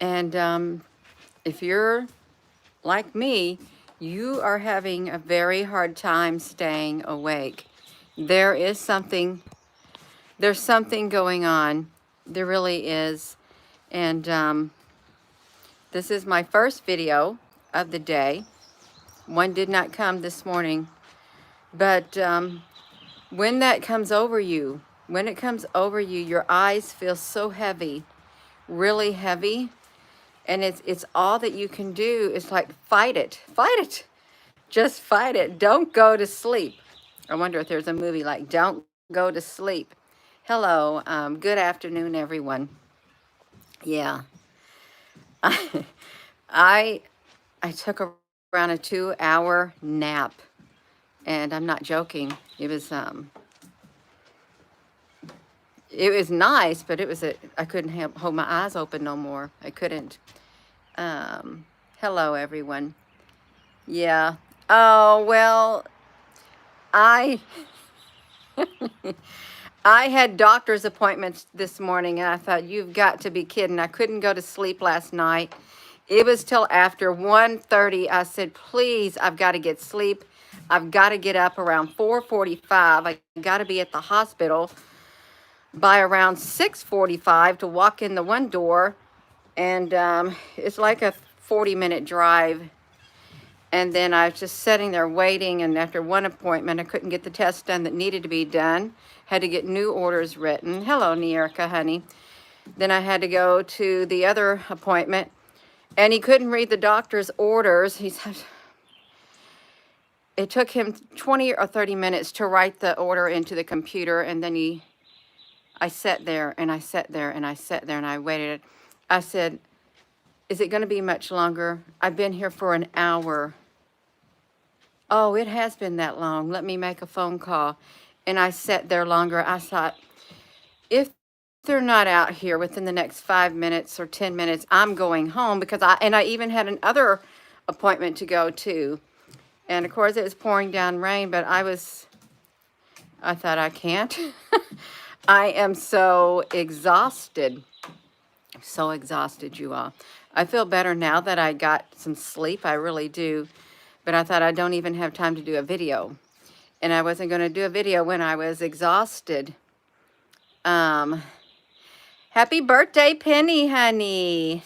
And if you're like me, you are having a very hard time staying awake. There is something, there's something going on. There really is. And this is my first video of the day. One did not come this morning, but when that comes over you, when it comes over you, your eyes feel so heavy, really heavy. And it's all that you can do is like fight it, just fight it. Don't go to sleep. I wonder if there's a movie like Don't Go to Sleep. Hello, good afternoon, everyone. Yeah, I I took around a 2-hour nap, and I'm not joking. It was nice, but I couldn't hold my eyes open no more. I couldn't. Hello, everyone. Yeah. Oh, well, I I had doctor's appointments this morning, and I thought, you've got to be kidding. I couldn't go to sleep last night. It was till after 1:30. I said, please, I've got to get sleep. I've got to get up around 4:45. I got to be at the hospital by around 6:45 to walk in the one door. And it's like a 40-minute drive. And then I was just sitting there waiting, and after one appointment, I couldn't get the test done that needed to be done. Had to get new orders written. Hello, Nierka, honey. Then I had to go to the other appointment, and he couldn't read the doctor's orders. It took him 20 or 30 minutes to write the order into the computer, and then I sat there, and I sat there, and I sat there, and I waited. I said, is it going to be much longer? I've been here for an hour. Oh, it has been that long. Let me make a phone call. And I sat there longer. I thought, if they're not out here within the next 5 minutes or 10 minutes, I'm going home, because I even had another appointment to go to. And of course it was pouring down rain, but I thought, I can't. I am so exhausted. So exhausted, you all. I feel better now that I got some sleep. I really do. But I thought, I don't even have time to do a video. And I wasn't going to do a video when I was exhausted. Happy birthday, Penny, honey.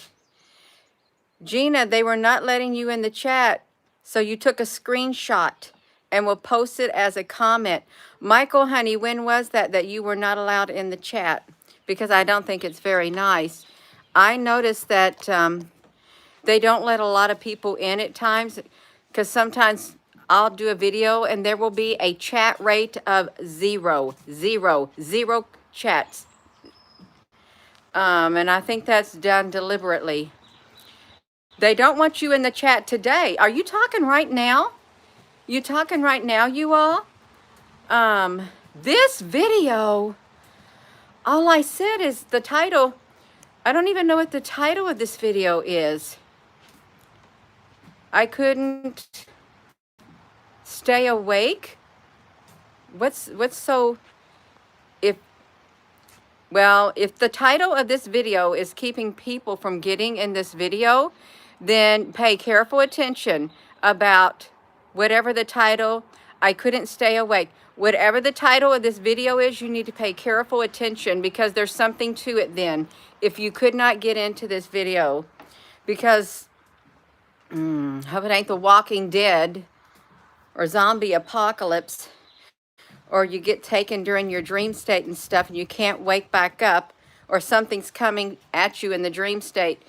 Gina, they were not letting you in the chat, so you took a screenshot and will post it as a comment. Michael, honey, when was that you were not allowed in the chat? Because I don't think it's very nice. I noticed that they don't let a lot of people in at times, because sometimes I'll do a video and there will be a chat rate of zero chats. And I think that's done deliberately. They don't want you in the chat today. Are you talking right now? You talking right now, you all? This video, all I said is the title. I don't even know what the title of this video is. I couldn't stay awake. What's so, if the title of this video is keeping people from getting in this video, then pay careful attention about whatever the title. I couldn't stay awake. Whatever the title of this video is, you need to pay careful attention, because there's something to it then. If you could not get into this video, because hope it ain't The Walking Dead or zombie apocalypse, or you get taken during your dream state and stuff and you can't wake back up, or something's coming at you in the dream state,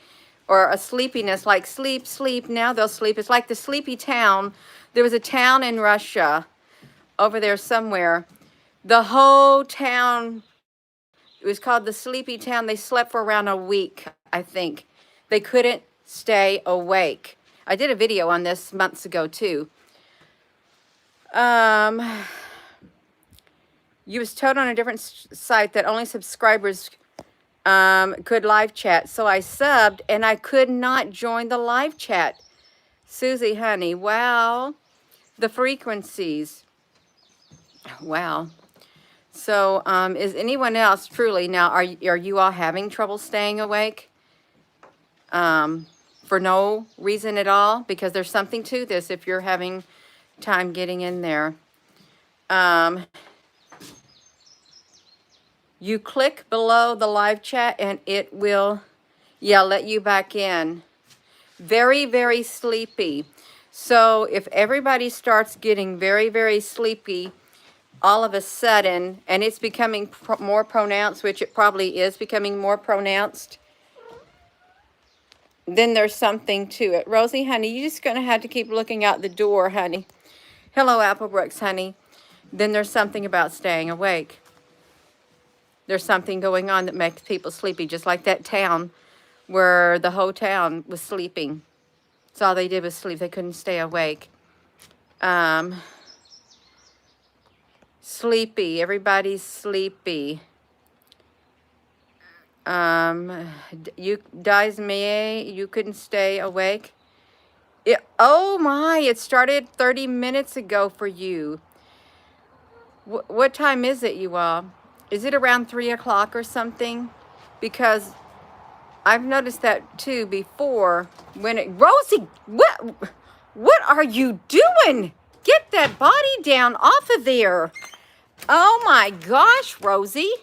or a sleepiness, like sleep, now they'll sleep. It's like the sleepy town. There was a town in Russia, over there somewhere. The whole town, it was called the sleepy town. They slept for around a week, I think. They couldn't stay awake. I did a video on this months ago too. You was told on a different site that only subscribers could live chat. So I subbed and I could not join the live chat. Susie, honey, wow. The frequencies. Wow. So is anyone else truly, now, are you all having trouble staying awake? for no reason at all, because there's something to this if you're having time getting in there. You click below the live chat and it will, yeah, let you back in. Very, very sleepy. So if everybody starts getting very, very sleepy all of a sudden, and it's becoming more pronounced, which it probably is becoming more pronounced, then there's something to it. Rosie, honey, you're just going to have to keep looking out the door, honey. Hello, Applebrooks, honey. Then there's something about staying awake. There's something going on that makes people sleepy, just like that town where the whole town was sleeping. So all they did was sleep. They couldn't stay awake. Sleepy. Everybody's sleepy. You, Daisme, you couldn't stay awake? Oh my, it started 30 minutes ago for you. What time is it, you all? Is it around 3 o'clock or something? Because I've noticed that too before when it, Rosie, what are you doing? Get that body down off of there. Oh my gosh, Rosie.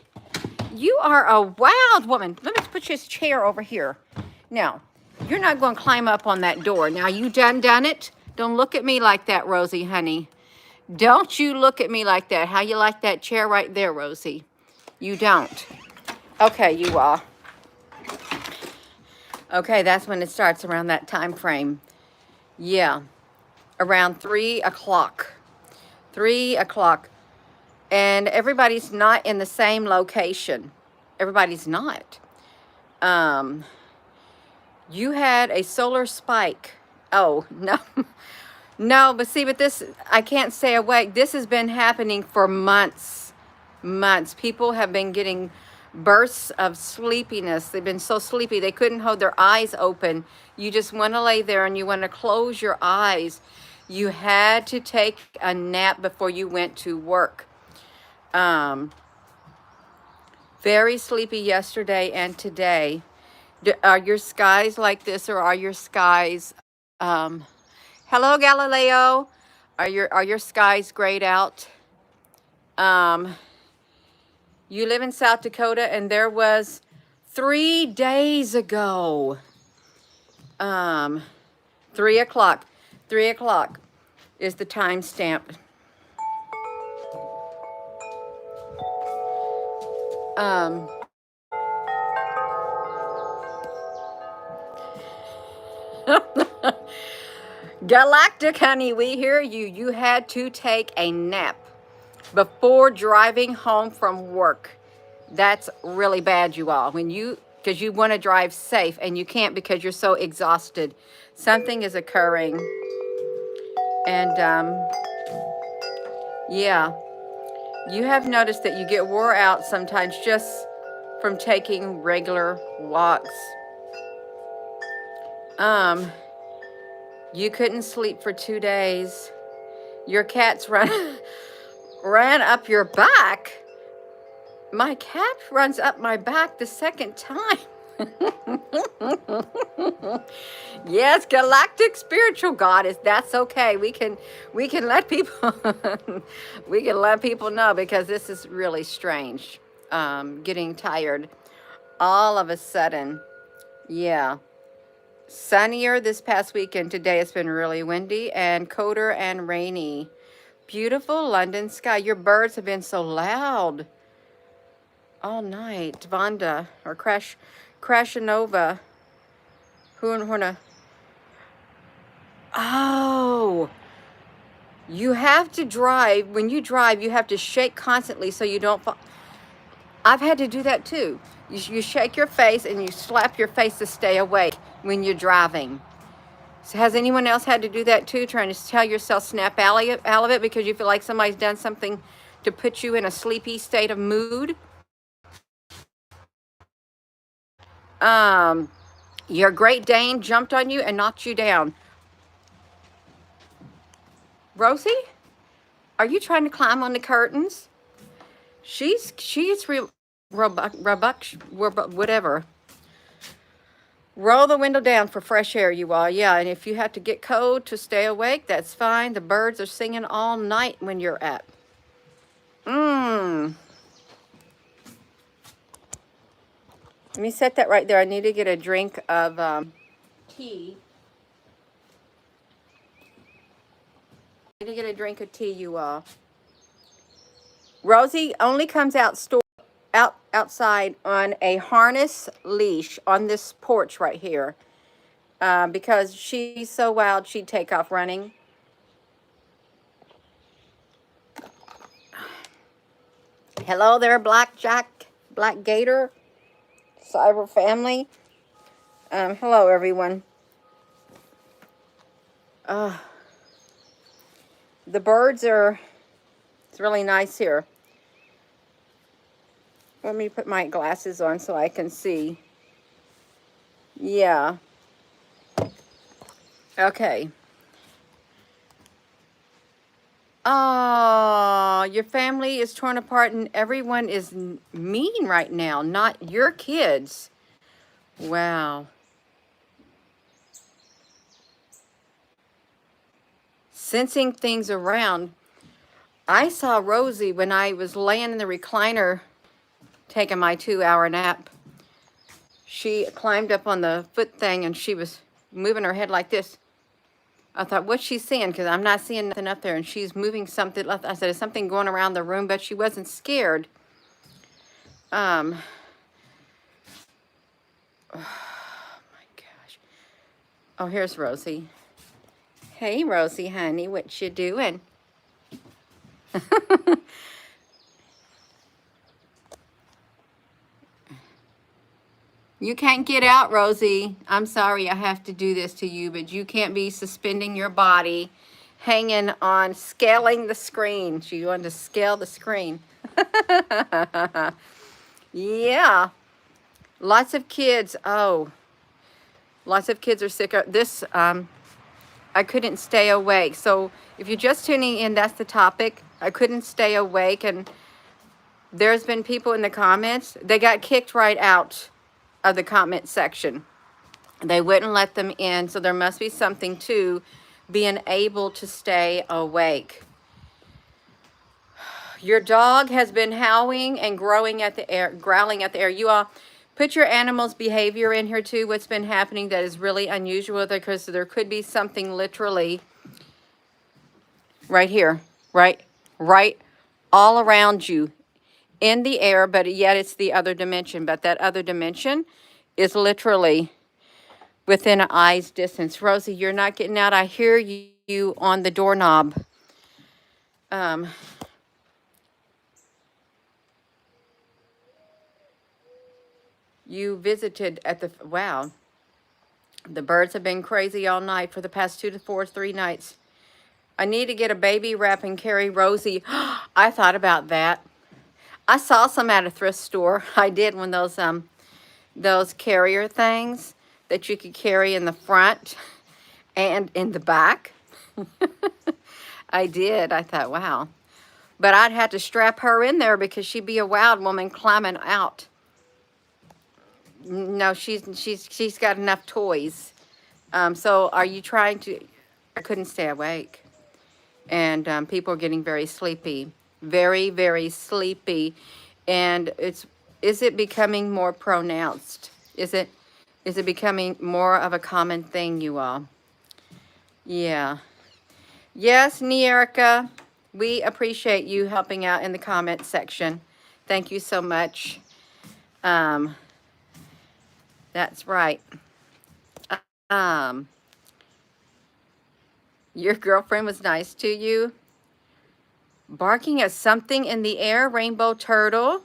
You are a wild woman. Let me put this chair over here. Now, you're not going to climb up on that door. Now, you done it? Don't look at me like that, Rosie, honey. Don't you look at me like that. How you like that chair right there, Rosie? You don't. Okay, you all. Okay, that's when it starts, around that time frame. Yeah, around 3 o'clock. 3 o'clock. And everybody's not in the same location. Everybody's not. You had a solar spike. Oh, no. No, but see, but this, I can't stay awake. This has been happening for months. Months. People have been getting bursts of sleepiness. They've been so sleepy they couldn't hold their eyes open. You just want to lay there and you want to close your eyes. You had to take a nap before you went to work. Very sleepy yesterday and today. Are your skies like this, or are your skies, hello Galileo, are your skies grayed out? You live in South Dakota, and there was 3 days ago, 3 o'clock. 3 o'clock is the time stamp. Galactic, honey, we hear you. You had to take a nap before driving home from work. That's really bad, you all. Because you want to drive safe and you can't because you're so exhausted. Something is occurring. And, yeah. You have noticed that you get wore out sometimes just from taking regular walks. You couldn't sleep for 2 days. Your cat's ran up your back. My cat runs up my back the second time. Yes, galactic spiritual goddess. That's okay. We can let people we can let people know, because this is really strange. Getting tired all of a sudden. Yeah. Sunnier this past weekend. Today it's been really windy and colder and rainy. Beautiful London sky. Your birds have been so loud all night. Vonda or Crashanova. Horna. Oh, you have to drive. When you drive, you have to shake constantly so you don't fall. I've had to do that too. You shake your face and you slap your face to stay awake when you're driving. So has anyone else had to do that too, trying to tell yourself snap out of it because you feel like somebody's done something to put you in a sleepy state of mood? Your Great Dane jumped on you and knocked you down. Rosie, are you trying to climb on the curtains? She's whatever. Roll the window down for fresh air, you all. Yeah, and if you have to get cold to stay awake, that's fine. The birds are singing all night when you're up. Mmm. Let me set that right there. I need to get a drink of tea. I need to get a drink of tea, you all. Rosie only comes outside on a harness leash on this porch right here because she's so wild she'd take off running. Hello there, Black Gator, Cyber family. Hello, everyone. The birds are, it's really nice here. Let me put my glasses on so I can see. Yeah. Okay. Oh, your family is torn apart and everyone is mean right now, not your kids. Wow. Sensing things around. I saw Rosie when I was laying in the recliner taking my 2-hour nap. She climbed up on the foot thing and she was moving her head like this. I thought, what's she seeing? Because I'm not seeing nothing up there. And she's moving something. I said, is something going around the room? But she wasn't scared. Oh, my gosh. Oh, here's Rosie. Hey, Rosie, honey, what you doing? You can't get out, Rosie. I'm sorry I have to do this to you, but you can't be suspending your body, hanging on, scaling the screen. She wanted to scale the screen. Yeah. Lots of kids. Oh, lots of kids are sick. This, I couldn't stay awake. So if you're just tuning in, that's the topic. I couldn't stay awake. And there's been people in the comments, they got kicked right out of the comment section. They wouldn't let them in, so there must be something to being able to stay awake. Your dog has been howling and growling at the air. You all put your animal's behavior in here too, what's been happening that is really unusual, because there could be something literally right here, right all around you in the air, but yet it's the other dimension. But that other dimension is literally within an eye's distance. Rosie, you're not getting out. I hear you on the doorknob. You visited at the, wow. The birds have been crazy all night for the past 2 to 3 nights. I need to get a baby wrap and carry Rosie. I thought about that. I saw some at a thrift store. I did, when those carrier things that you could carry in the front and in the back. I did. I thought, wow. But I'd have to strap her in there because she'd be a wild woman climbing out. No, she's got enough toys. So are you trying to, I couldn't stay awake. And people are getting very sleepy. Very, very sleepy. And is it becoming more pronounced? Is it becoming more of a common thing, you all? Yeah. Yes, Nierica, we appreciate you helping out in the comment section. Thank you so much. That's right. Your girlfriend was nice to you. Barking at something in the air, rainbow turtle.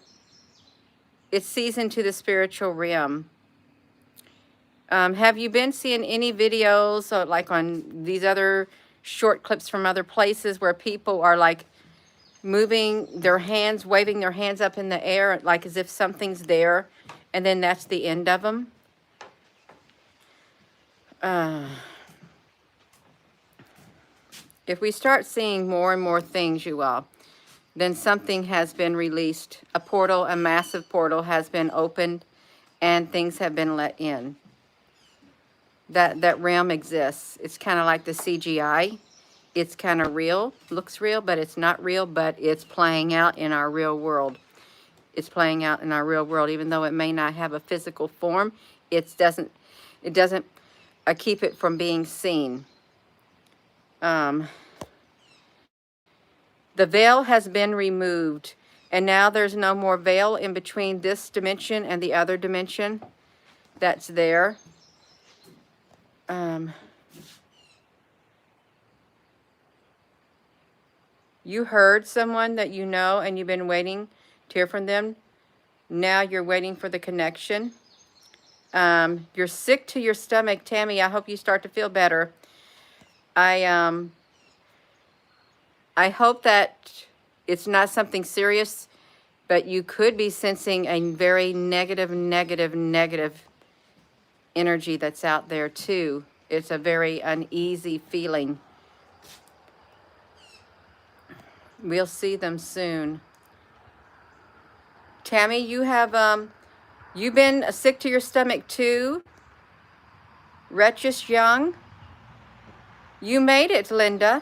It sees into the spiritual realm. Have you been seeing any videos like on these other short clips from other places where people are like moving their hands, waving their hands up in the air, like as if something's there, and then that's the end of them? If we start seeing more and more things, you all, then something has been released. A portal, a massive portal has been opened, and things have been let in. that realm exists. It's kind of like the CGI. It's kind of real, looks real, but it's not real, but it's playing out in our real world. It's playing out in our real world, even though it may not have a physical form. It doesn't keep it from being seen. Um, the veil has been removed, and now there's no more veil in between this dimension and the other dimension that's there. Um, you heard someone that you know and you've been waiting to hear from them. Now you're waiting for the connection. You're sick to your stomach, Tammy. I hope you start to feel better. I hope that it's not something serious, but you could be sensing a very negative energy that's out there too. It's a very uneasy feeling. We'll see them soon. Tammy, you've been sick to your stomach too. Wretched Young. You made it, Linda.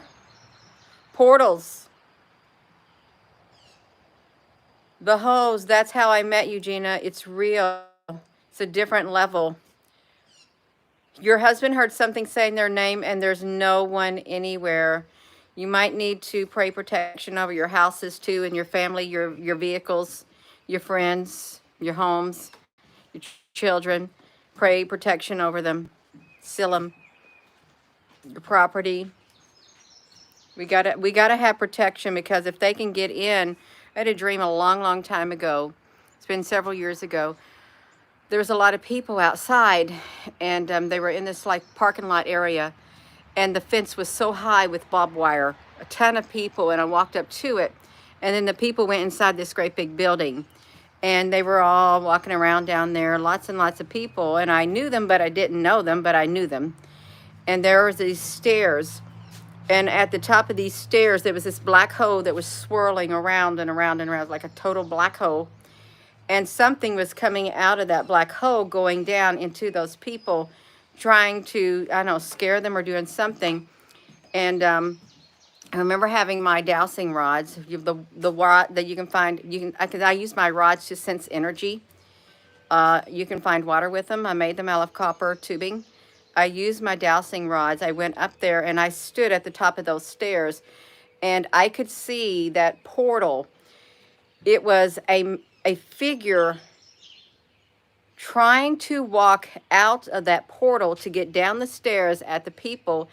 Portals. The hose, that's how I met you, Gina. It's real. It's a different level. Your husband heard something saying their name and there's no one anywhere. You might need to pray protection over your houses too, and your family, your vehicles, your friends, your homes, your children. Pray protection over them. Seal them. Your property. We gotta have protection, because if they can get in, I had a dream a long time ago. It's been several years ago. There was a lot of people outside, and they were in this like parking lot area, and the fence was so high with barbed wire, a ton of people, and I walked up to it, and then the people went inside this great big building, and they were all walking around down there, lots and lots of people, and I knew them, but I didn't know them, but I knew them. And there was these stairs, and at the top of these stairs there was this black hole that was swirling around and around and around, like a total black hole. And something was coming out of that black hole going down into those people, trying to, I don't know, scare them or doing something. And I remember having my dowsing rods, the rod that you can find. I use my rods to sense energy. You can find water with them. I made them out of copper tubing. I used my dowsing rods. I went up there and I stood at the top of those stairs, and I could see that portal. It was a figure trying to walk out of that portal to get down the stairs at the people.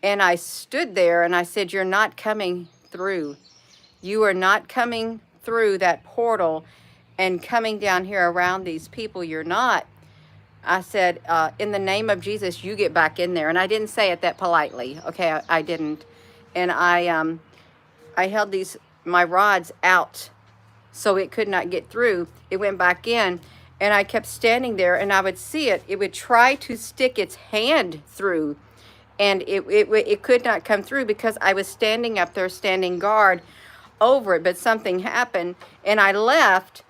And I stood there and I said, "You're not coming through. You are not coming through that portal and coming down here around these people. You're not." I said, "In the name of Jesus, you get back in there." And I didn't say it that politely. Okay, I didn't. And I held my rods out so it could not get through. It went back in, and I kept standing there, and I would see it. It would try to stick its hand through, and it could not come through because I was standing up there, standing guard over it. But something happened, and I left.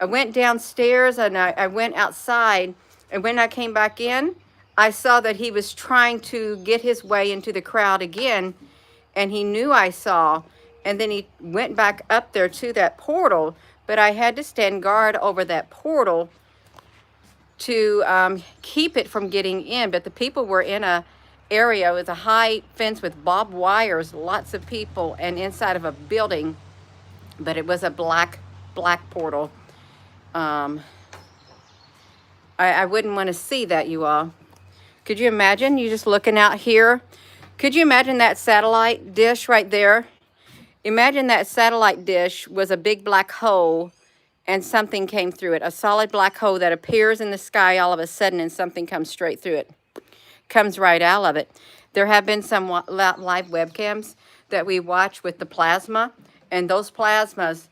I went downstairs, and I went outside, and when I came back in, I saw that he was trying to get his way into the crowd again, and he knew I saw. And then he went back up there to that portal, but I had to stand guard over that portal to keep it from getting in. But the people were in a area with a high fence with barbed wires, lots of people, and inside of a building. But it was a black portal. I wouldn't want to see that, you all. Could you imagine you just looking out here? Could you imagine that satellite dish right there? Imagine that satellite dish was a big black hole and something came through it. A solid black hole that appears in the sky all of a sudden, and something comes straight through it. Comes right out of it. There have been some live webcams that we watch with the plasma, and those plasmas,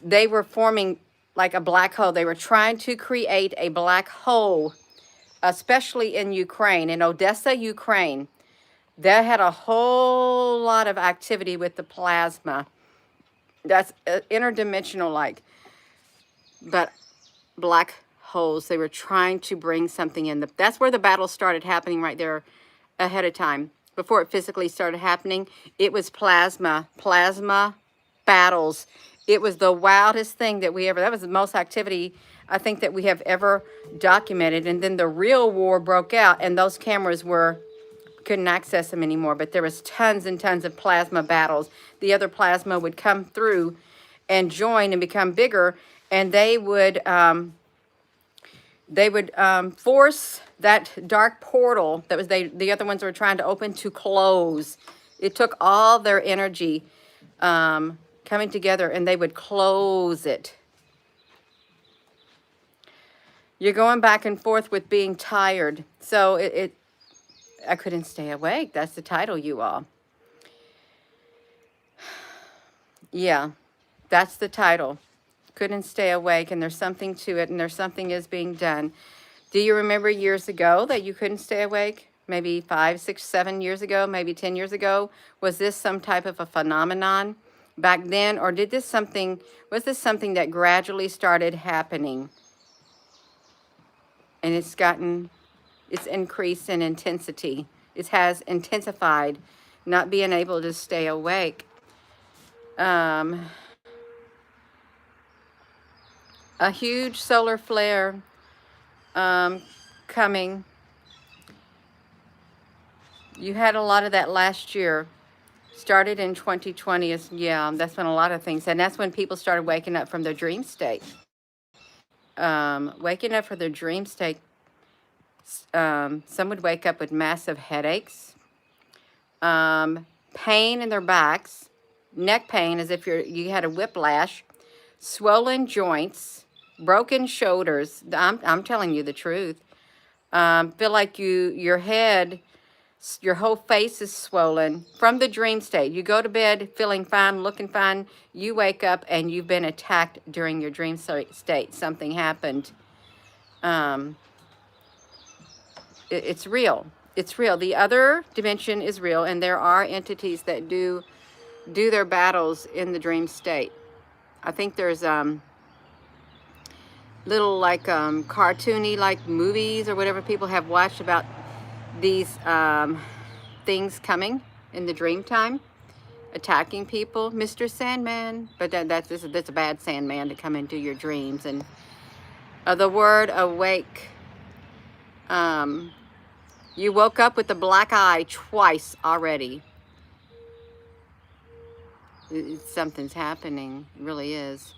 they were forming like a black hole. They were trying to create a black hole, especially in Ukraine, in Odessa, Ukraine. That had a whole lot of activity with the plasma. That's interdimensional like, but black holes. They were trying to bring something in. That's where the battle started happening, right there ahead of time. Before it physically started happening, it was plasma battles. It was the wildest thing that that was the most activity I think that we have ever documented. And then the real war broke out, and those cameras couldn't access them anymore. But there was tons and tons of plasma battles. The other plasma would come through and join and become bigger, and they would force that dark portal that was the other ones were trying to open to close. It took all their energy coming together, and they would close it. You're going back and forth with being tired. So I couldn't stay awake. That's the title, you all. Yeah, that's the title. Couldn't stay awake, and there's something to it, and there's something is being done. Do you remember years ago that you couldn't stay awake? Maybe 5, 6, 7 years ago, maybe 10 years ago? Was this some type of a phenomenon back then, or was this something that gradually started happening? And it's increased in intensity. It has intensified, not being able to stay awake. A huge solar flare coming. You had a lot of that last year. Started in 2020. That's when a lot of things, and that's when people started waking up from their dream state. Waking up from their dream state. Some would wake up with massive headaches, pain in their backs, neck pain as if you had a whiplash, swollen joints, broken shoulders. I'm telling you the truth. Feel like your head, your whole face is swollen from the dream state. You go to bed feeling fine, looking fine. You wake up and you've been attacked during your dream state. Something happened. It's real. It's real. The other dimension is real, and there are entities that do their battles in the dream state. I think there's little like cartoony like movies or whatever people have watched about these things coming in the dream time, attacking people. Mr. Sandman, but that's a bad Sandman to come into your dreams. And the word awake. You woke up with the black eye twice already. Something's happening. It really is.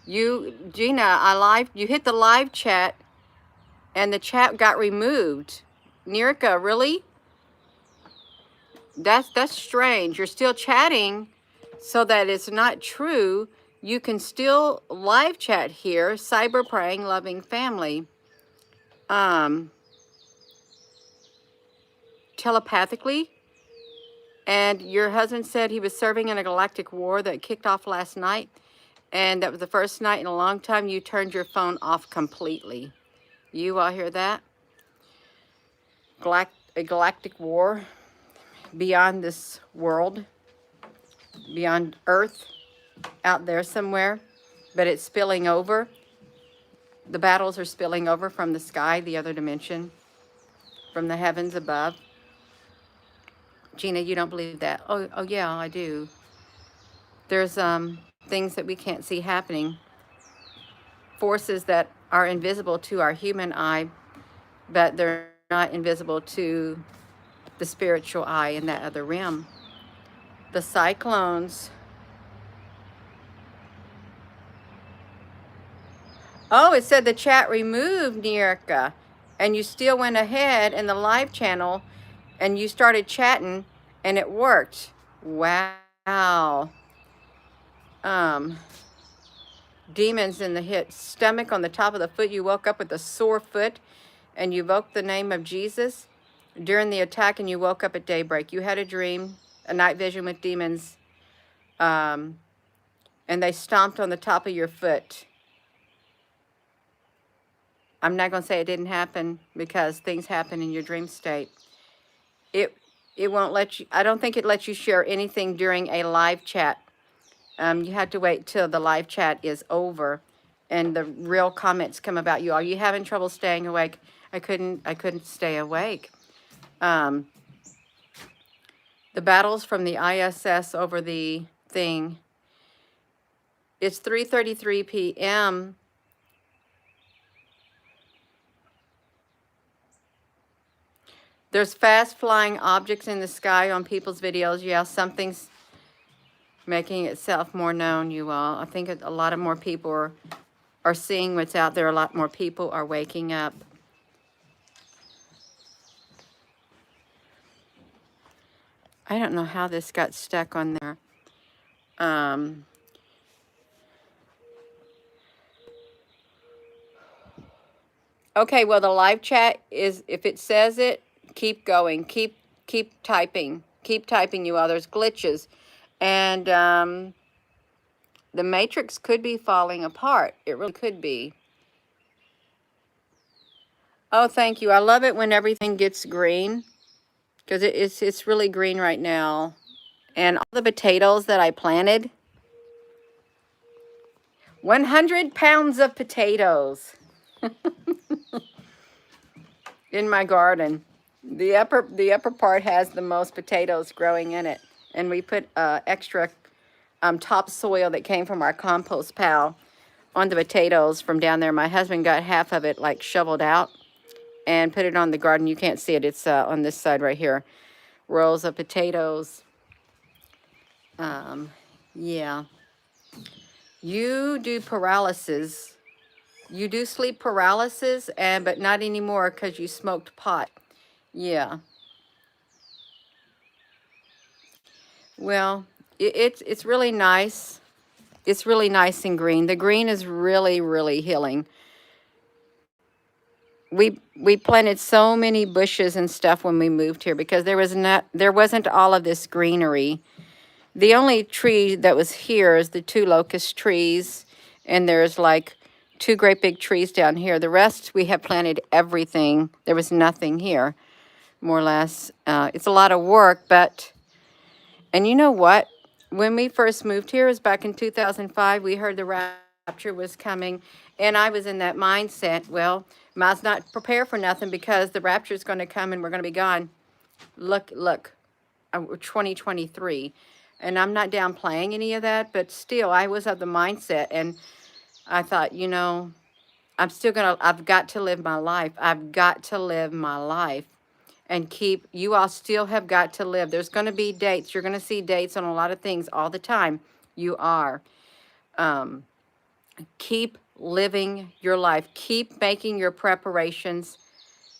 Gina, you hit the live chat and the chat got removed. Nirka, really? That's strange. You're still chatting so that it's not true. You can still live chat here. Cyber praying, loving family. Telepathically. And your husband said he was serving in a galactic war that kicked off last night. And that was the first night in a long time you turned your phone off completely. You all hear that? A galactic war beyond this world, beyond Earth, out there somewhere. But it's spilling over. The battles are spilling over from the sky, the other dimension, from the heavens above. Gina, you don't believe that? Oh yeah, I do. There's things that we can't see happening. Forces that are invisible to our human eye, but they're not invisible to the spiritual eye in that other realm. The cyclones. Oh, it said the chat removed Nirka, and you still went ahead in the live channel and you started chatting and it worked. Wow. Demons in the stomach, on the top of the foot. You woke up with a sore foot and you evoked the name of Jesus during the attack, and you woke up at daybreak. You had a dream, a night vision with demons, and they stomped on the top of your foot. I'm not going to say it didn't happen, because things happen in your dream state. It won't let you, I don't think it lets you share anything during a live chat. You have to wait till the live chat is over. and the real comments come about you. Are you having trouble staying awake? I couldn't stay awake. The battles from the ISS over the thing. It's 3:33 p.m. There's fast flying objects in the sky on people's videos. Yeah, something's making itself more known, you all. I think a lot of more people are seeing what's out there. A lot more people are waking up. I don't know how this got stuck on there. Okay, well, the live chat is, if it says it, keep going. Keep typing. Keep typing, you all. There's glitches. And the matrix could be falling apart. It really could be. Oh, thank you. I love it when everything gets green, because it's really green right now. And all the potatoes that I planted, 100 pounds of potatoes in my garden. The upper part has the most potatoes growing in it. And we put extra topsoil that came from our compost pile on the potatoes from down there. My husband got half of it like shoveled out and put it on the garden. You can't see it. It's on this side right here. Rows of potatoes. Yeah. You do paralysis. You do sleep paralysis, but not anymore because you smoked pot. Yeah. Well, it's really nice. It's really nice and green. The green is really, really healing. We planted so many bushes and stuff when we moved here because there wasn't all of this greenery. The only tree that was here is the 2 locust trees, and there's like 2 great big trees down here. The rest, we have planted everything. There was nothing here, more or less. It's a lot of work, and you know what? When we first moved here, it was back in 2005, we heard the rapture was coming, and I was in that mindset, well, might not prepare for nothing because the rapture is going to come and we're going to be gone. Look, 2023. And I'm not downplaying any of that, but still, I was of the mindset, and I thought, I've got to live my life. I've got to live my life and you all still have got to live. There's going to be dates. You're going to see dates on a lot of things all the time. You are. Keep living your life. Keep making your preparations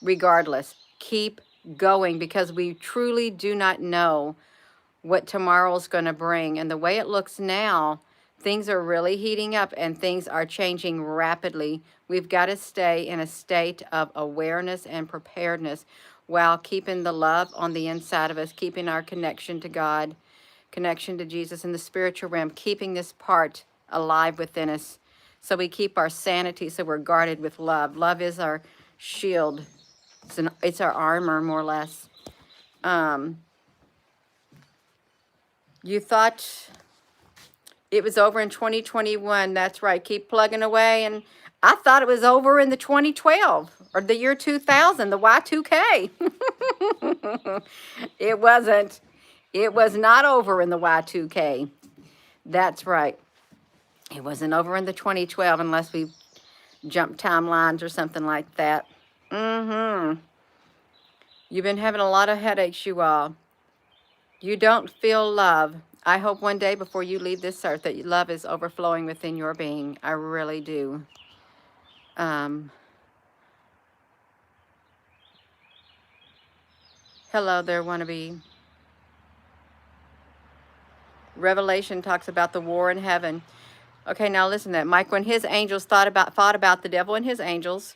regardless. Keep going because we truly do not know what tomorrow's going to bring. And the way it looks now, things are really heating up and things are changing rapidly. We've got to stay in a state of awareness and preparedness while keeping the love on the inside of us, keeping our connection to God, connection to Jesus in the spiritual realm, keeping this part alive within us so we keep our sanity, so we're guarded with love. Love is our shield. It's our armor, more or less. You thought it was over in 2021. That's right. Keep plugging away. And I thought it was over in the 2012 or the year 2000, the Y2K. It wasn't. It was not over in the Y2K. That's right. It wasn't over in the 2012 unless we jumped timelines or something like that. You've been having a lot of headaches, you all. You don't feel love. I hope one day before you leave this earth that love is overflowing within your being. I really do. Hello there, wannabe. Revelation talks about the war in heaven. Okay, now listen to that. Mike, when his angels fought about the devil and his angels,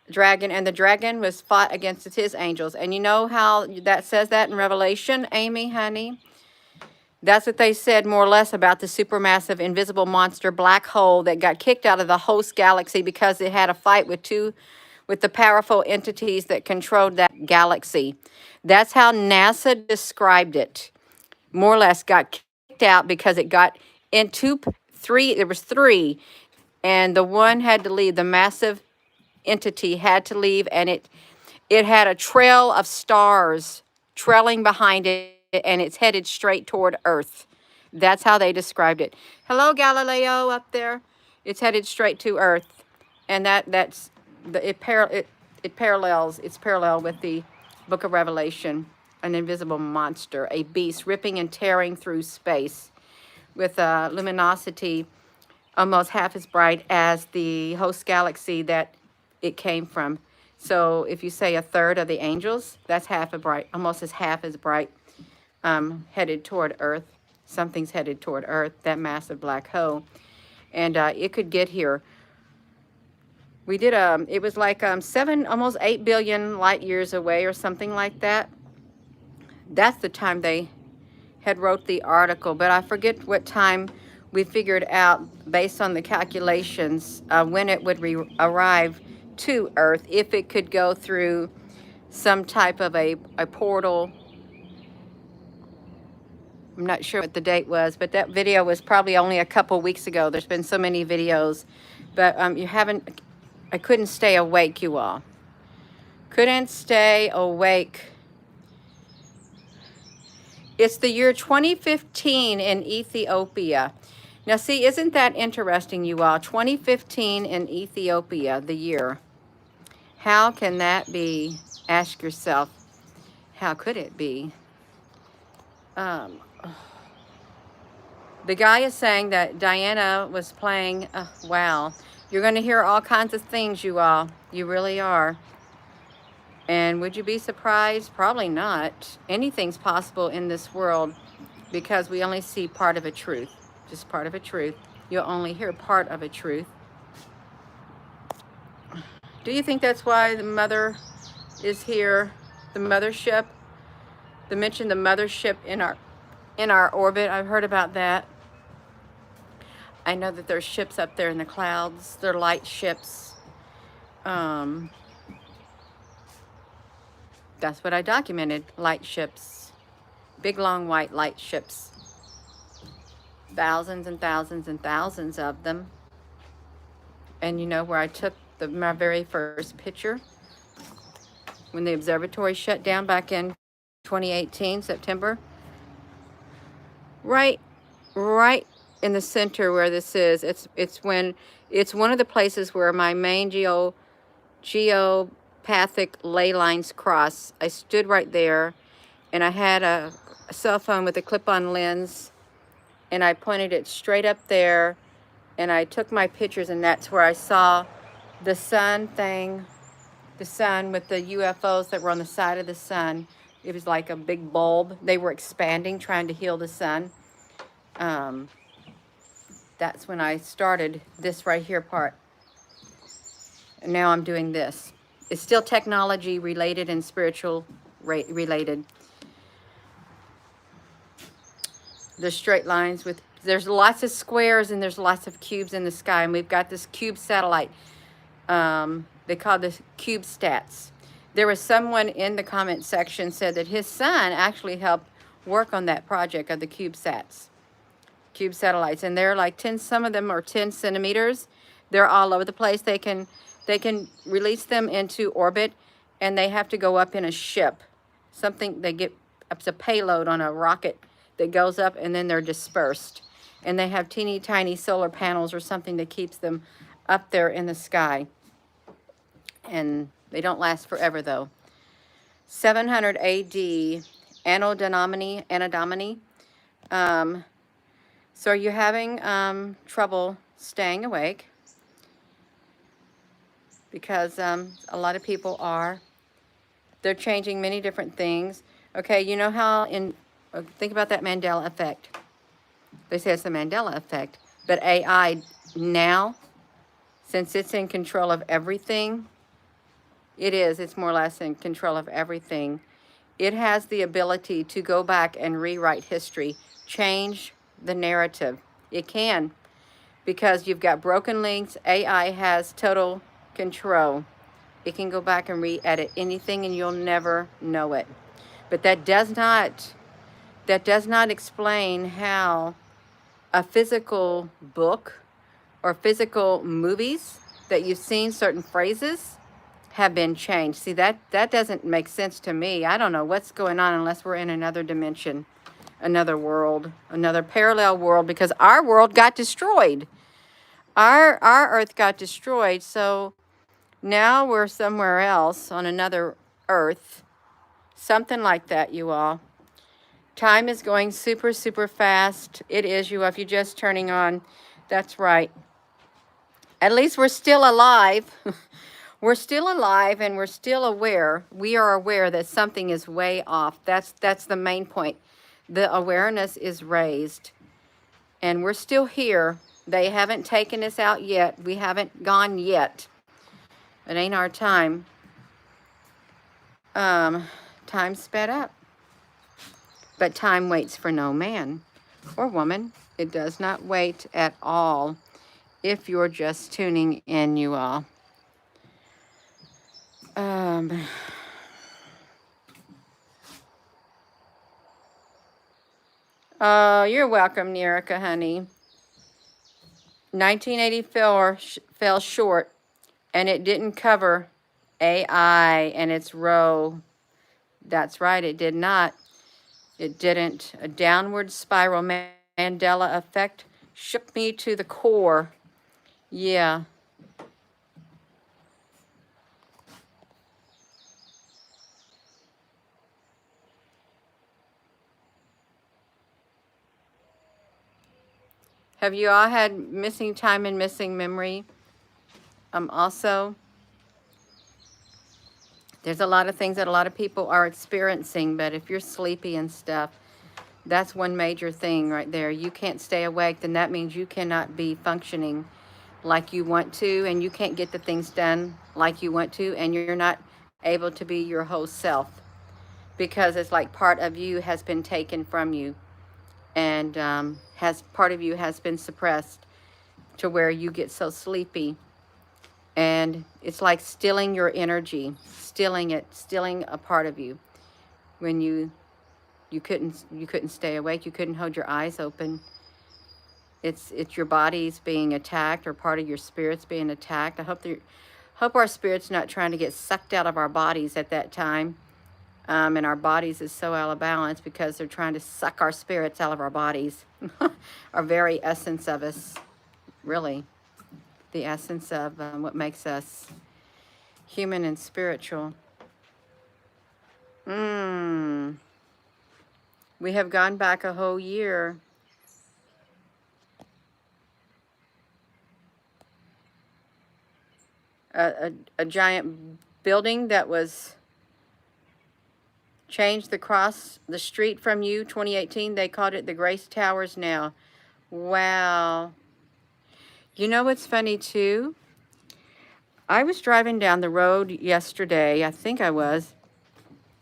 dragon, and the dragon was fought against his angels. And you know how that says that in Revelation, Amy, honey? That's what they said more or less about the supermassive invisible monster black hole that got kicked out of the host galaxy because it had a fight with the powerful entities that controlled that galaxy. That's how NASA described it. More or less got kicked out because it got into 3, there was 3 and the one had to leave. The massive entity had to leave, and it had a trail of stars trailing behind it, and it's headed straight toward Earth. That's how they described it. Hello, Galileo up there. It's headed straight to Earth, and that's the it parallels. It's parallel with the Book of Revelation. An invisible monster, a beast ripping and tearing through space, with a luminosity almost half as bright as the host galaxy that it came from. So if you say a third of the angels, that's half as bright, almost as half as bright, headed toward Earth. Something's headed toward Earth, that massive black hole. And it could get here. We did, it was like almost 8 billion light years away or something like that. That's the time they had wrote the article, but I forget what time we figured out based on the calculations when it would arrive to Earth, if it could go through some type of a portal. I'm not sure what the date was, but that video was probably only a couple weeks ago. There's been so many videos, but I couldn't stay awake, you all. Couldn't stay awake. It's the year 2015 in Ethiopia. Now, see, isn't that interesting, you all? 2015 in Ethiopia, the year. How can that be? Ask yourself, how could it be? The guy is saying that Diana was playing, wow. You're going to hear all kinds of things, you all. You really are. And would you be surprised? Probably not. Anything's possible in this world because we only see part of a truth. Just part of a truth. You'll only hear part of a truth. Do you think that's why the mother is here? The mothership? They mentioned the mothership in our orbit. I've heard about that. I know that there's ships up there in the clouds. They're light ships. That's what I documented. Light ships. Big, long, white light ships. Thousands and thousands and thousands of them. And you know where I took my very first picture? When the observatory shut down back in 2018, September. Right in the center where this is. It's one of the places where my main geopathic ley lines cross. I stood right there, and I had a cell phone with a clip-on lens, and I pointed it straight up there, and I took my pictures, and that's where I saw the sun thing, the sun with the UFOs that were on the side of the sun. It was like a big bulb. They were expanding, trying to heal the sun. That's when I started this right here part. And now I'm doing this. It's still technology related and spiritual related. There's straight lines there's lots of squares and there's lots of cubes in the sky. And we've got this cube satellite. They call this CubeSats. There was someone in the comment section said that his son actually helped work on that project of the CubeSats. Cube satellites, and they're like 10, some of them are 10 centimeters. They're all over the place. They can release them into orbit, and they have to go up in a ship. They get up to payload on a rocket that goes up, and then they're dispersed. And they have teeny tiny solar panels or something that keeps them up there in the sky. And they don't last forever though. 700 AD, Anno Domini. So are you having trouble staying awake? Because a lot of people are. They're changing many different things. Okay, you know how think about that Mandela effect. They say it's the Mandela effect. But AI now, since it's in control of everything, it's more or less in control of everything. It has the ability to go back and rewrite history, change the narrative. It can, because you've got broken links. AI has total control. It can go back and re-edit anything, and you'll never know it. But that does not explain how a physical book or physical movies that you've seen, certain phrases have been changed. See, that doesn't make sense to me. I don't know what's going on unless we're in another dimension, another world, another parallel world, because our world got destroyed. Our earth got destroyed, so now we're somewhere else on another earth. Something like that, you all. Time is going super, super fast. It is, you all. If you're just turning on, that's right. At least we're still alive. We're still alive and we're still aware. We are aware that something is way off. That's the main point. The awareness is raised. And we're still here. They haven't taken us out yet. We haven't gone yet. It ain't our time. Time sped up. But time waits for no man or woman. It does not wait at all if you're just tuning in, you all. Oh, you're welcome, Nerica, honey. 1984 fell short, and it didn't cover AI and its role. That's right, it did not. It didn't. A downward spiral Mandela effect shook me to the core. Yeah. Have you all had missing time and missing memory? Also, there's a lot of things that a lot of people are experiencing, but if you're sleepy and stuff, that's one major thing right there. You can't stay awake, then that means you cannot be functioning like you want to, and you can't get the things done like you want to, and you're not able to be your whole self because it's like part of you has been taken from you, and part of you has been suppressed to where you get so sleepy, and it's like stealing your energy, stealing a part of you when you couldn't stay awake, you couldn't hold your eyes open. It's your body's being attacked, or part of your spirit's being attacked. I hope our spirit's not trying to get sucked out of our bodies at that time. And our bodies is so out of balance because they're trying to suck our spirits out of our bodies. Our very essence of us, really. The essence of what makes us human and spiritual. We have gone back a whole year. A giant building that was changed across the street from you, 2018. They called it the Grace Towers now. Wow. You know what's funny too? I was driving down the road yesterday, I think I was.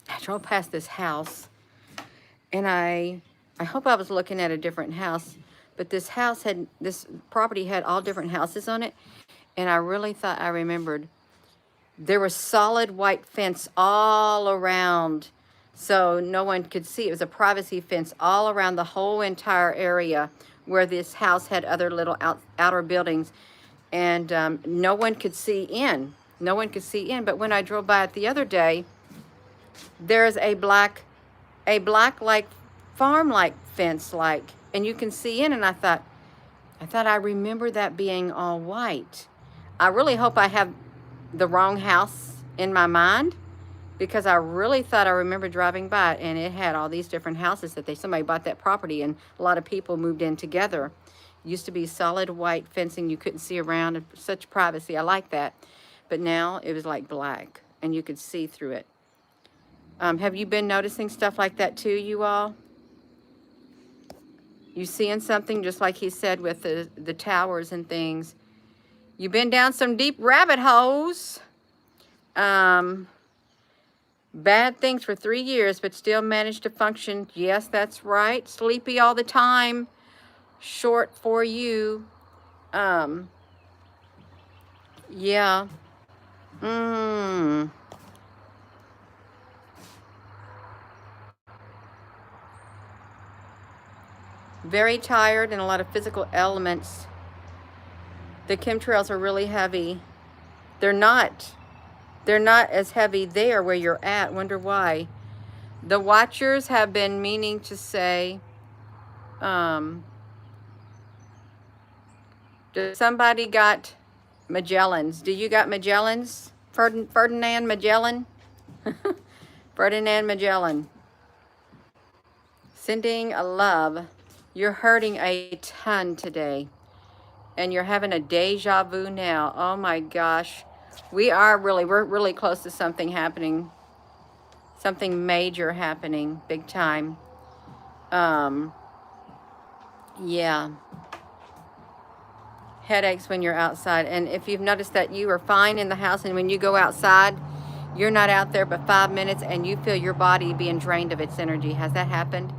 I drove past this house, and I hope I was looking at a different house, but this property had all different houses on it, and I really thought I remembered. There was solid white fence all around, so no one could see. It was a privacy fence all around the whole entire area where this house had other little outer buildings, and no one could see in. No one could see in, but when I drove by it the other day, there's a black like farm like fence like, and you can see in, and I thought I remember that being all white. I really hope I have the wrong house in my mind, because I really thought I remember driving by it, and it had all these different houses that somebody bought that property, and a lot of people moved in together. It used to be solid white fencing, you couldn't see around, and such privacy. I like that, but now it was like black, and you could see through it. Have you been noticing stuff like that too, you all? You seeing something, just like he said with the towers and things? You've been down some deep rabbit holes. Bad things for 3 years, but still managed to function. Yes, that's right. Sleepy all the time. Short for you. Yeah. Very tired, and a lot of physical elements The chemtrails are really heavy. They're not. They're not as heavy there where you're at. Wonder why. The watchers have been meaning to say, does somebody got Magellans? Do you got Magellans? Ferdinand Magellan? Ferdinand Magellan. Sending a love. You're hurting a ton today. And you're having a deja vu now. Oh my gosh. We're really close to something happening. Something major happening. Big time. Yeah. Headaches when you're outside. And if you've noticed that you are fine in the house, and when you go outside, you're not out there but 5 minutes and you feel your body being drained of its energy. Has that happened?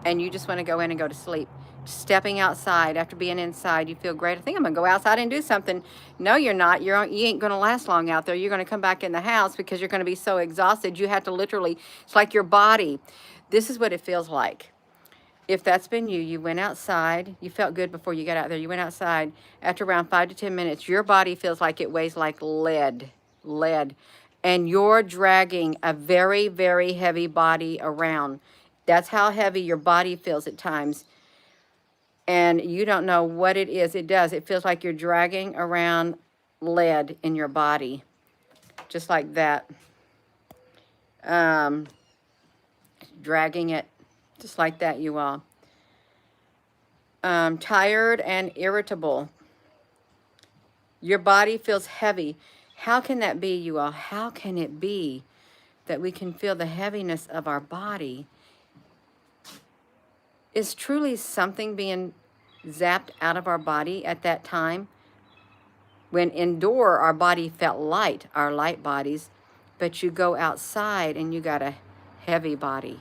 And you just want to go in and go to sleep. Stepping outside after being inside, you feel great. I think I'm going to go outside and do something. No, you're not. You ain't going to last long out there. You're going to come back in the house because you're going to be so exhausted. You have to literally, it's like your body. This is what it feels like. If that's been you, you went outside, you felt good before you got out there, you went outside, after around 5 to 10 minutes, your body feels like it weighs like lead, and you're dragging a very, very heavy body around. That's how heavy your body feels at times, and you don't know what it is. It does. It feels like you're dragging around lead in your body, just like that. Dragging it, just like that, you all. Tired and irritable. Your body feels heavy. How can that be, you all? How can it be that we can feel the heaviness of our body? Is truly something being zapped out of our body at that time? When indoor, our body felt light, our light bodies, but you go outside and you got a heavy body,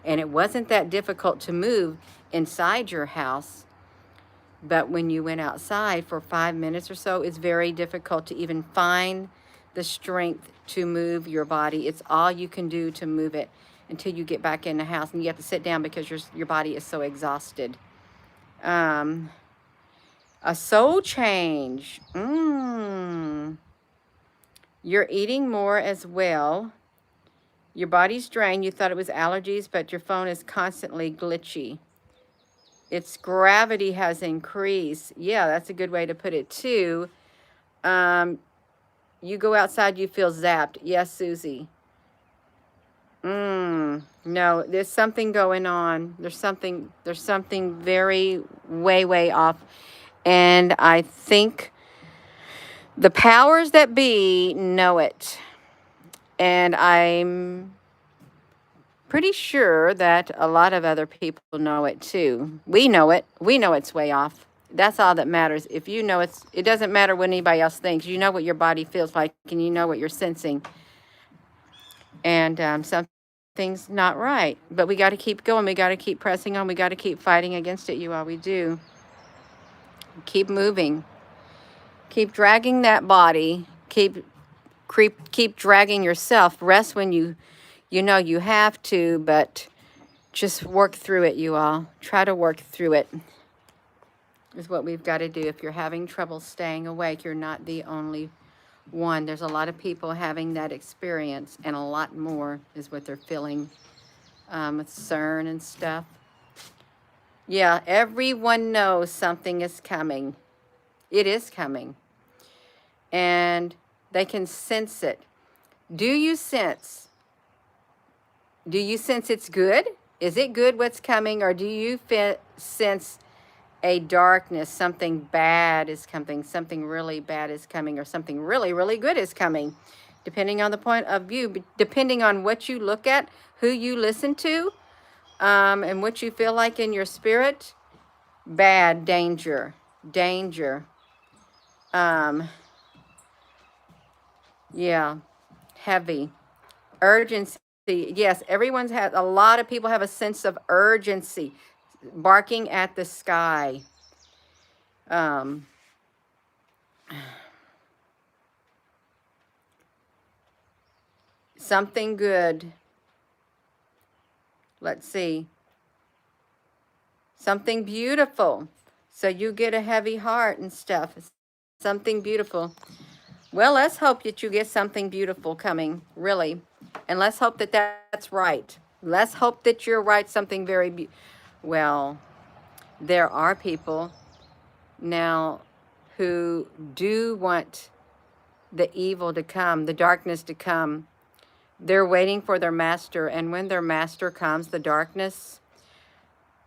and it wasn't that difficult to move inside your house, but when you went outside for 5 minutes or so, it's very difficult to even find the strength to move your body. It's all you can do to move it until you get back in the house, and you have to sit down because your body is so exhausted. A soul change. You're eating more as well. Your body's drained. You thought it was allergies, but your phone is constantly glitchy. Its gravity has increased. Yeah, that's a good way to put it too. You go outside, you feel zapped. Yes, Susie. No, there's something going on. There's something very way off. And I think the powers that be know it. And I'm pretty sure that a lot of other people know it too. We know it. We know it's way off. That's all that matters. If you know it doesn't matter what anybody else thinks. You know what your body feels like, and you know what you're sensing. And something's not right. But we got to keep going. We got to keep pressing on. We got to keep fighting against it, you all. We do. Keep moving. Keep dragging that body. Keep dragging yourself. Rest when you know you have to, but just work through it, you all. Try to work through it is what we've got to do. If you're having trouble staying awake, you're not the only one. There's a lot of people having that experience, and a lot more is what they're feeling with CERN and stuff. Yeah, everyone knows something is coming. It is coming. And they can sense it. Do you sense it's good? Is it good what's coming? Or do you sense a darkness, something bad is coming, something really bad is coming, or something really, really good is coming? Depending on the point of view, depending on what you look at, who you listen to, and what you feel like in your spirit. Bad, danger. Yeah, heavy. Urgency. Yes, a lot of people have a sense of urgency, barking at the sky. Something good. Let's see. Something beautiful. So you get a heavy heart and stuff. It's something beautiful. Well, let's hope that you get something beautiful coming, really. And let's hope that that's right. Let's hope that you're right, something very well, there are people now who do want the evil to come, the darkness to come. They're waiting for their master, and when their master comes, the darkness,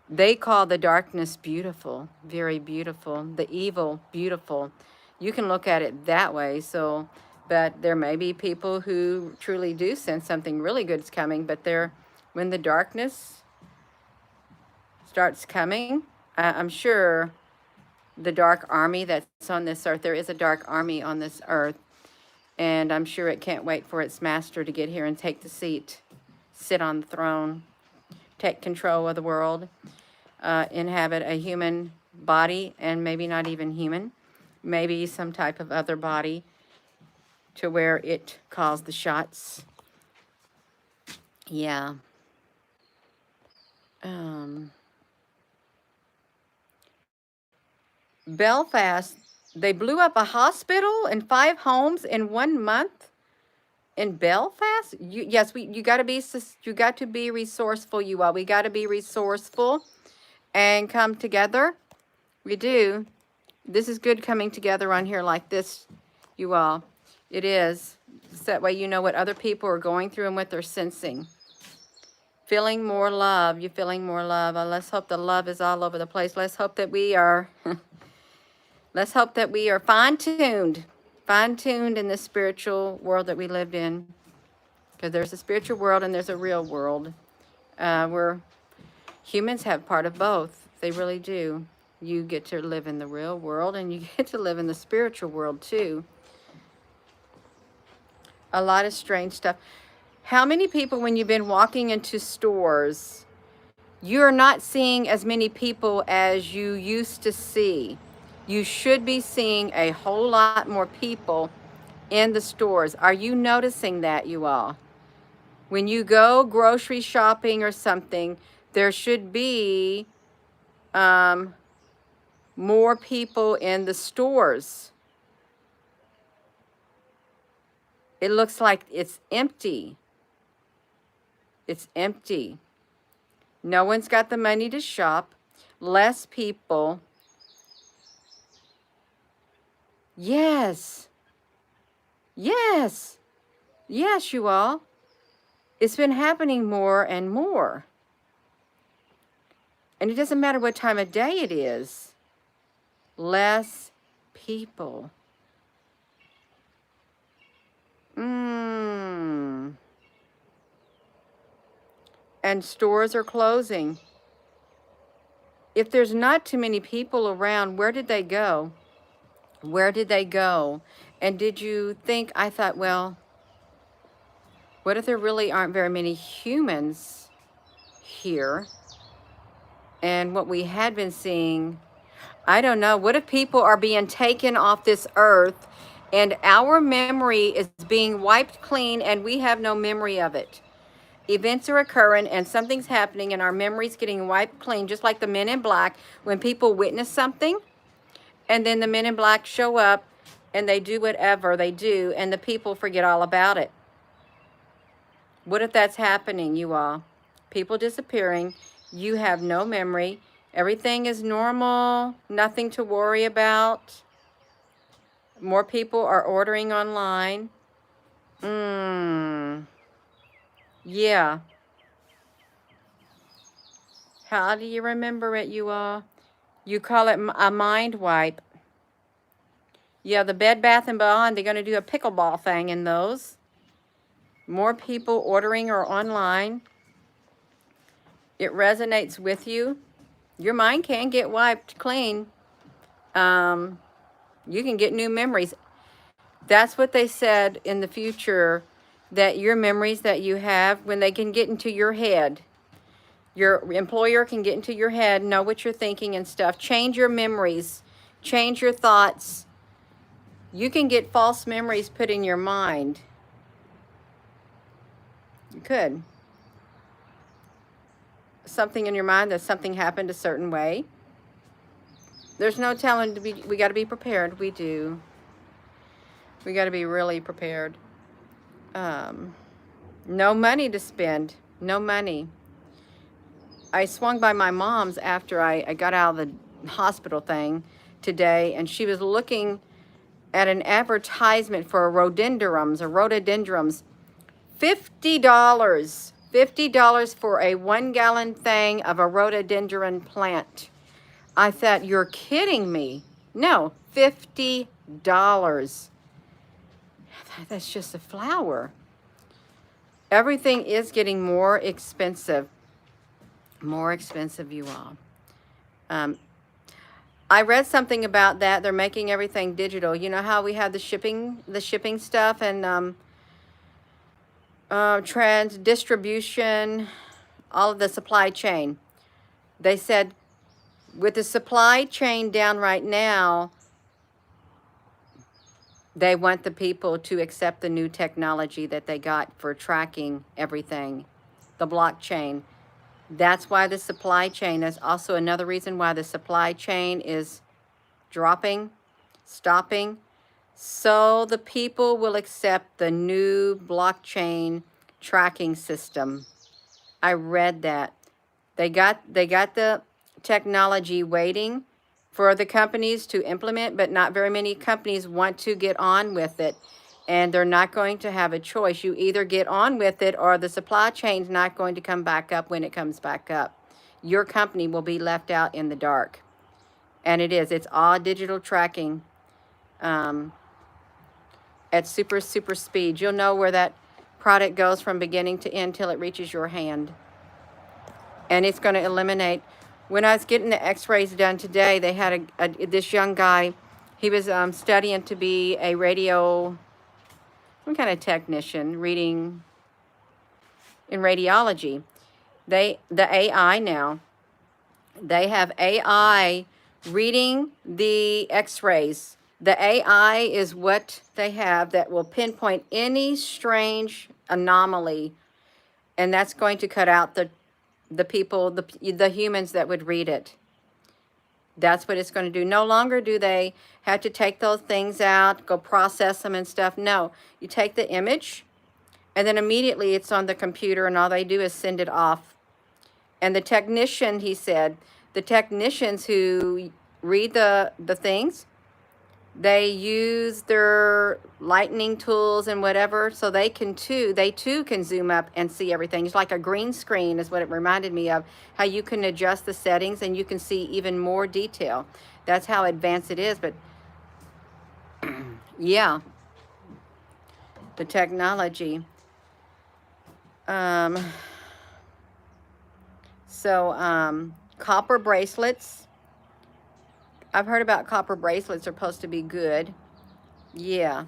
they call the darkness beautiful, very beautiful, the evil beautiful. You can look at it that way. So, but there may be people who truly do sense something really good is coming, but when the darkness starts coming, I'm sure the dark army that's on this earth, there is a dark army on this earth, and I'm sure it can't wait for its master to get here and take the seat, sit on the throne, take control of the world, inhabit a human body, and maybe not even human, maybe some type of other body, to where it calls the shots. Yeah. Belfast, they blew up a hospital and 5 homes in 1 month in Belfast. Yes, you got to be resourceful, you all. We got to be resourceful and come together. We do. This is good coming together on here like this, you all. It is. So that way you know what other people are going through and what they're sensing. Feeling more love. You're feeling more love. Let's hope the love is all over the place. Let's hope that we are let's hope that we are fine-tuned in the spiritual world that we live in. Because there's a spiritual world and there's a real world. Where humans have part of both. They really do. You get to live in the real world and you get to live in the spiritual world too. A lot of strange stuff. How many people, when you've been walking into stores, you're not seeing as many people as you used to see? You should be seeing a whole lot more people in the stores. Are you noticing that, you all? When you go grocery shopping or something, there should be more people in the stores. It looks like it's empty. It's empty. No one's got the money to shop. Less people. Yes. Yes. Yes, you all. It's been happening more and more. And it doesn't matter what time of day it is. Less people. And stores are closing. If there's not too many people around, where did they go? Where did they go? And did you think, I thought, well, what if there really aren't very many humans here? And what we had been seeing, I don't know, what if people are being taken off this earth and our memory is being wiped clean and we have no memory of it? Events are occurring and something's happening and our memory's getting wiped clean, just like the Men in Black, when people witness something and then the Men in Black show up and they do whatever they do and the people forget all about it. What if that's happening, you all? People disappearing, you have no memory, everything is normal, nothing to worry about. More people are ordering online. Yeah. How do you remember it, you all? You call it a mind wipe. Yeah, the Bed Bath & Beyond, they're going to do a pickleball thing in those. More people ordering or online. It resonates with you. Your mind can get wiped clean. You can get new memories. That's what they said in the future, that your memories that you have, when they can get into your head, your employer can get into your head, know what you're thinking and stuff, change your memories, change your thoughts. You can get false memories put in your mind. You could. Something in your mind that something happened a certain way. There's no telling we got to be prepared. We do. We got to be really prepared. Um, no money to spend. No money. I swung by my mom's after I got out of the hospital thing today, and she was looking at an advertisement for rhododendrons. $50. $50 for a 1-gallon thing of a rhododendron plant. I thought, you're kidding me. No, $50. That's just a flower. Everything is getting more expensive. More expensive, you all. I read something about that. They're making everything digital. You know how we have the shipping stuff and distribution, all of the supply chain. They said with the supply chain down right now, they want the people to accept the new technology that they got for tracking everything, the blockchain. That's why the supply chain is also another reason why the supply chain is dropping, stopping. So the people will accept the new blockchain tracking system. I read that. They got the technology waiting for the companies to implement, but not very many companies want to get on with it. And they're not going to have a choice. You either get on with it or the supply chain's not going to come back up when it comes back up. Your company will be left out in the dark. And it is. It's all digital tracking at super speed. You'll know where that product goes from beginning to end till it reaches your hand. And it's going to eliminate. When I was getting the x-rays done today, they had this young guy. He was studying to be a some kind of technician, reading in radiology. The AI now, they have AI reading the x-rays. The AI is what they have that will pinpoint any strange anomaly, and that's going to cut out the people, the humans that would read it. That's what it's going to do. No longer do they have to take those things out, go process them and stuff. No, you take the image, and then immediately it's on the computer, and all they do is send it off. And the technician, he said, the technicians who read the things, they use their lightning tools and whatever, so they too can zoom up and see everything. It's like a green screen is what it reminded me of, how you can adjust the settings and you can see even more detail. That's how advanced it is. But yeah, the technology. Copper bracelets. I've heard about copper bracelets are supposed to be good. Yeah.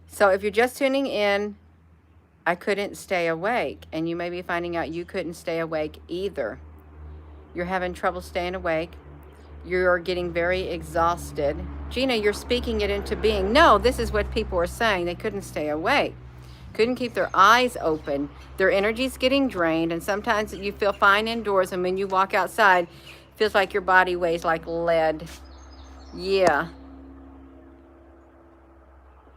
So if you're just tuning in, I couldn't stay awake. And you may be finding out you couldn't stay awake either. You're having trouble staying awake. You're getting very exhausted. Gina, you're speaking it into being. No, this is what people are saying. They couldn't stay awake. Couldn't keep their eyes open. Their energy's getting drained, and sometimes you feel fine indoors, and when you walk outside, it feels like your body weighs like lead. Yeah.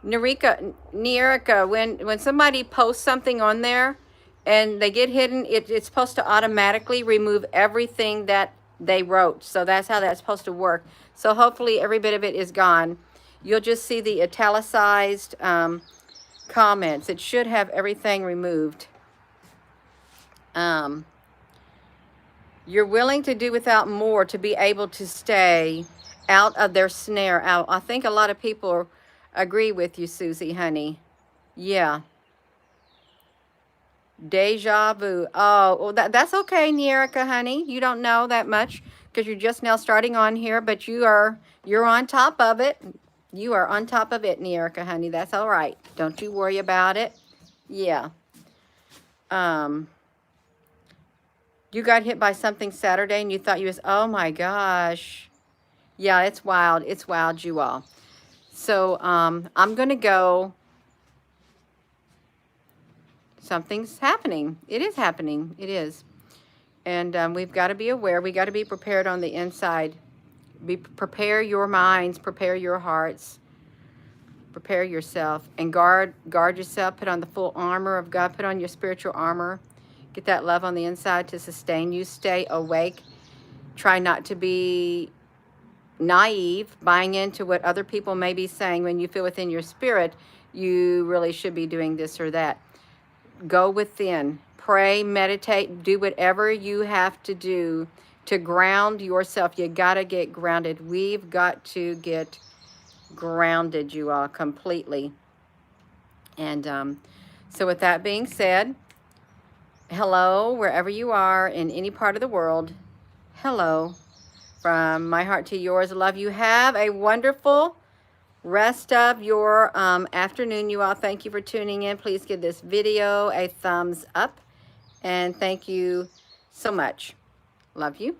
Nerica, when somebody posts something on there and they get hidden, it's supposed to automatically remove everything that they wrote. So that's how that's supposed to work. So hopefully every bit of it is gone. You'll just see the italicized comments. It should have everything removed. You're willing to do without more to be able to stay out of their snare. I think a lot of people agree with you, Susie, honey. Yeah. Deja vu. Oh, well, that's okay, Nerica, honey. You don't know that much because you're just now starting on here, but you're on top of it. You are on top of it, Nerica, honey. That's all right. Don't you worry about it. Yeah. You got hit by something Saturday and you thought you was, oh my gosh. Yeah, it's wild. It's wild, you all. So I'm going to go something's happening. It is happening. It is. And we've got to be aware. We got to be prepared on the inside. Prepare your minds, prepare your hearts, prepare yourself, and guard yourself. Put on the full armor of God. Put on your spiritual armor. Get that love on the inside to sustain you. Stay awake. Try not to be naive, buying into what other people may be saying. When you feel within your spirit, you really should be doing this or that. Go within. Pray, meditate, do whatever you have to do to ground yourself. You got to get grounded. We've got to get grounded, you all, completely. And so with that being said, hello, wherever you are in any part of the world. Hello. From my heart to yours, love you. Have a wonderful rest of your afternoon, you all. Thank you for tuning in. Please give this video a thumbs up. And thank you so much. Love you.